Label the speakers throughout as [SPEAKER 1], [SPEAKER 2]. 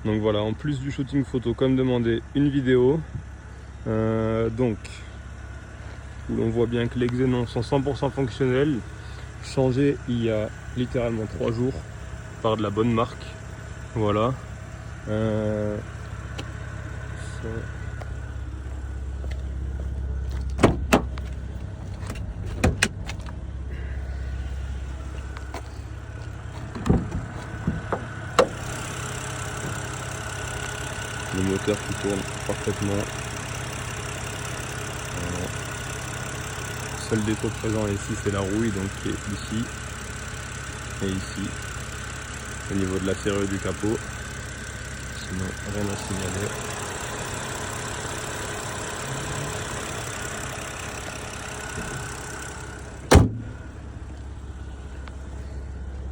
[SPEAKER 1] Donc voilà, en plus du shooting photo comme demandé, une vidéo. Donc où l'on voit bien que les xénons sont 100% fonctionnels, changés il y a littéralement 3 jours par de la bonne marque. Voilà. Ça... Le moteur qui tourne parfaitement. Voilà. Seul défaut présent ici, c'est la rouille, donc qui est ici et ici, au niveau de la serrure du capot. Sinon, rien à signaler.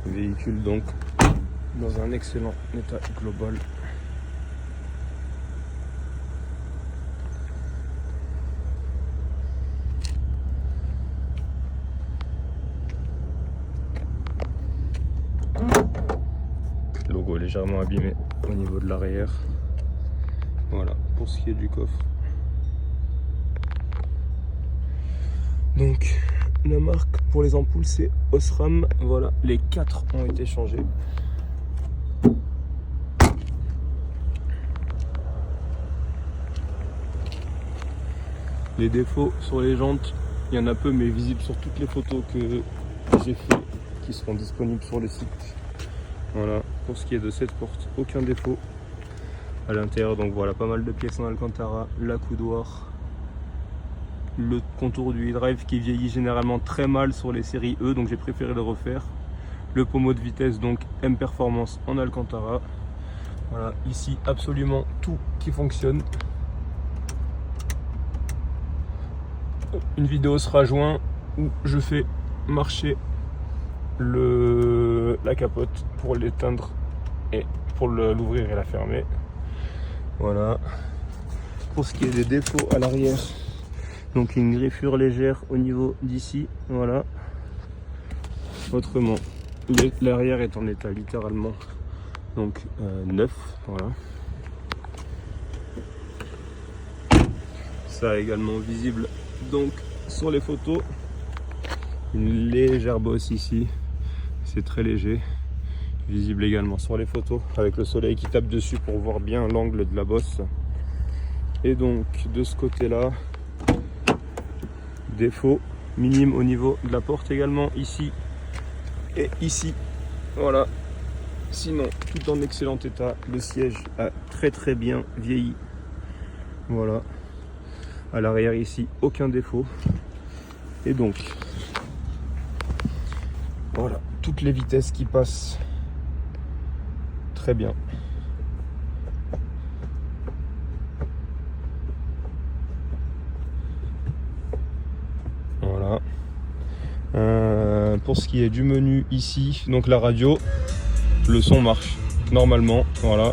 [SPEAKER 1] Le véhicule donc dans un excellent état global. Logo légèrement abîmé au niveau de l'arrière. Voilà pour ce qui est du coffre. Donc la marque pour les ampoules c'est Osram. Voilà, les 4 ont été changés. Les défauts sur les jantes, il y en a peu mais visibles sur toutes les photos que j'ai fait qui seront disponibles sur le site. Voilà, pour ce qui est de cette porte, aucun défaut à l'intérieur. Donc voilà, pas mal de pièces en Alcantara, l'accoudoir, le contour du e-drive qui vieillit généralement très mal sur les séries E, donc j'ai préféré le refaire. Le pommeau de vitesse, donc M Performance en Alcantara. Voilà, ici absolument tout qui fonctionne. Une vidéo sera jointe où je fais marcher la capote pour l'éteindre et pour l'ouvrir et la fermer. Voilà. Pour ce qui est des défauts à l'arrière, donc une griffure légère au niveau d'ici. Voilà. Autrement, l'arrière est en état littéralement donc neuf. Voilà. Ça également visible donc sur les photos. Une légère bosse ici, c'est très léger, visible également sur les photos avec le soleil qui tape dessus pour voir bien l'angle de la bosse. Et donc de ce côté là, défaut minime au niveau de la porte également, ici et ici. Voilà, sinon tout en excellent état. Le siège a très bien vieilli. Voilà, à l'arrière ici aucun défaut. Et donc voilà, toutes les vitesses qui passent très bien. Voilà. Pour ce qui est du menu ici, donc la radio, le son marche normalement. Voilà.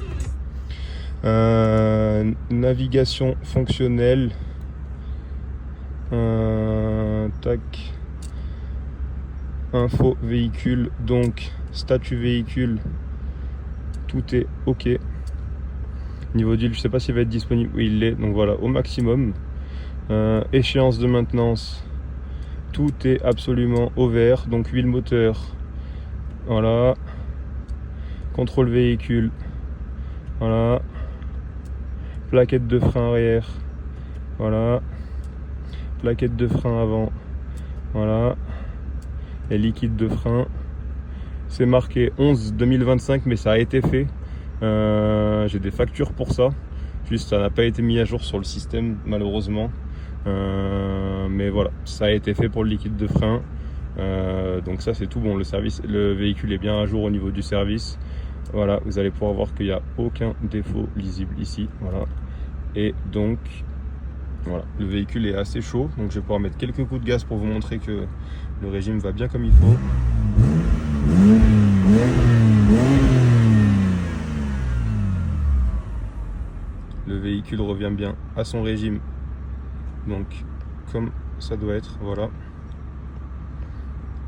[SPEAKER 1] Navigation fonctionnelle. Tac. Info véhicule, donc statut véhicule, tout est ok. Niveau d'huile, je sais pas s'il va être disponible. Oui, il l'est, donc voilà, au maximum. Échéance de maintenance, tout est absolument au vert, donc huile moteur. Voilà. Contrôle véhicule. Voilà. Plaquette de frein arrière. Voilà. Plaquette de frein avant. Voilà. Et liquide de frein. C'est marqué 11-2025, mais ça a été fait. J'ai des factures pour ça. Juste, ça n'a pas été mis à jour sur le système, malheureusement. Mais voilà, ça a été fait pour le liquide de frein. Donc ça, c'est tout bon. Le véhicule est bien à jour au niveau du service. Voilà, vous allez pouvoir voir qu'il n'y a aucun défaut lisible ici. Voilà. Et donc, voilà, le véhicule est assez chaud. Donc je vais pouvoir mettre quelques coups de gaz pour vous montrer que le régime va bien comme il faut. Le véhicule revient bien à son régime, donc comme ça doit être. Voilà.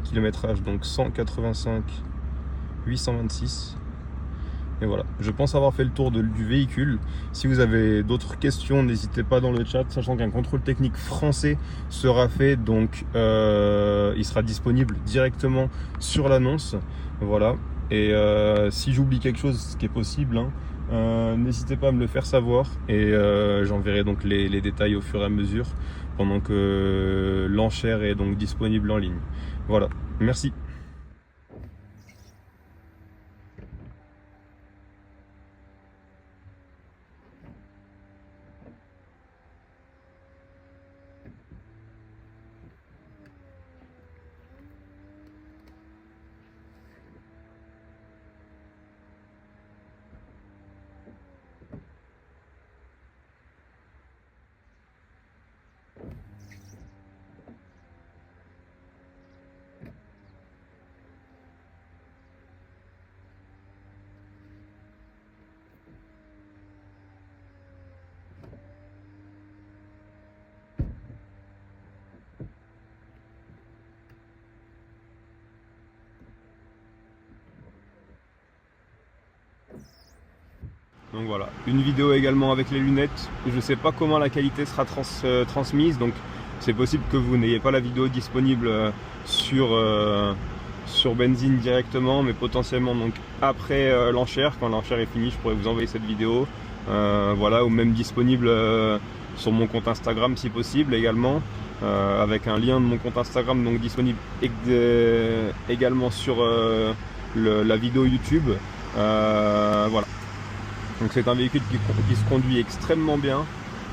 [SPEAKER 1] Kilométrage donc 185 826. Et voilà, je pense avoir fait le tour du véhicule. Si vous avez d'autres questions, n'hésitez pas dans le chat, sachant qu'un contrôle technique français sera fait, donc il sera disponible directement sur l'annonce. Voilà, et si j'oublie quelque chose, ce qui est possible, hein, n'hésitez pas à me le faire savoir, et j'enverrai donc les détails au fur et à mesure, pendant que l'enchère est donc disponible en ligne. Voilà, merci. Donc voilà, une vidéo également avec les lunettes. Je ne sais pas comment la qualité sera transmise, donc c'est possible que vous n'ayez pas la vidéo disponible sur Benzine directement, mais potentiellement donc après l'enchère, quand l'enchère est finie, je pourrais vous envoyer cette vidéo. Voilà, ou même disponible sur mon compte Instagram si possible également, avec un lien de mon compte Instagram, donc disponible également sur la vidéo YouTube. Voilà. Donc c'est un véhicule qui se conduit extrêmement bien,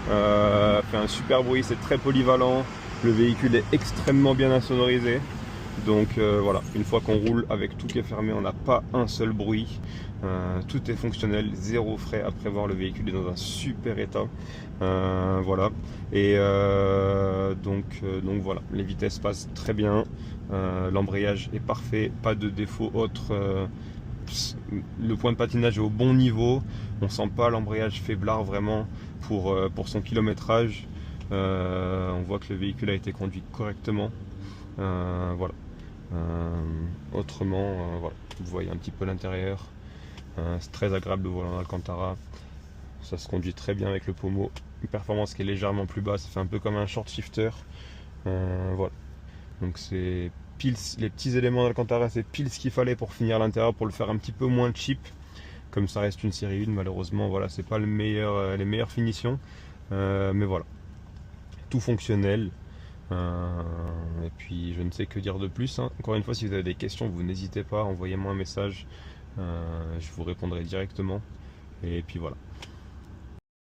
[SPEAKER 1] fait un super bruit, c'est très polyvalent, le véhicule est extrêmement bien insonorisé. Donc voilà, une fois qu'on roule avec tout qui est fermé, on n'a pas un seul bruit, tout est fonctionnel, zéro frais à prévoir, le véhicule est dans un super état. Voilà, et donc voilà, les vitesses passent très bien, l'embrayage est parfait, pas de défaut autre. Le point de patinage est au bon niveau, on sent pas l'embrayage faiblard vraiment pour son kilométrage. On voit que le véhicule a été conduit correctement. Voilà. Autrement, voilà, vous voyez un petit peu l'intérieur. C'est très agréable le volant Alcantara. Ça se conduit très bien avec le pommeau. Une performance qui est légèrement plus basse, ça fait un peu comme un short shifter. Voilà. Donc c'est pile, les petits éléments d'Alcantara, c'est pile ce qu'il fallait pour finir l'intérieur, pour le faire un petit peu moins cheap. Comme ça reste une série 1, malheureusement, voilà, c'est pas les meilleures finitions. Mais voilà. Tout fonctionnel. Et puis je ne sais que dire de plus, hein. Encore une fois, si vous avez des questions, vous n'hésitez pas, envoyez-moi un message, je vous répondrai directement. Et puis voilà.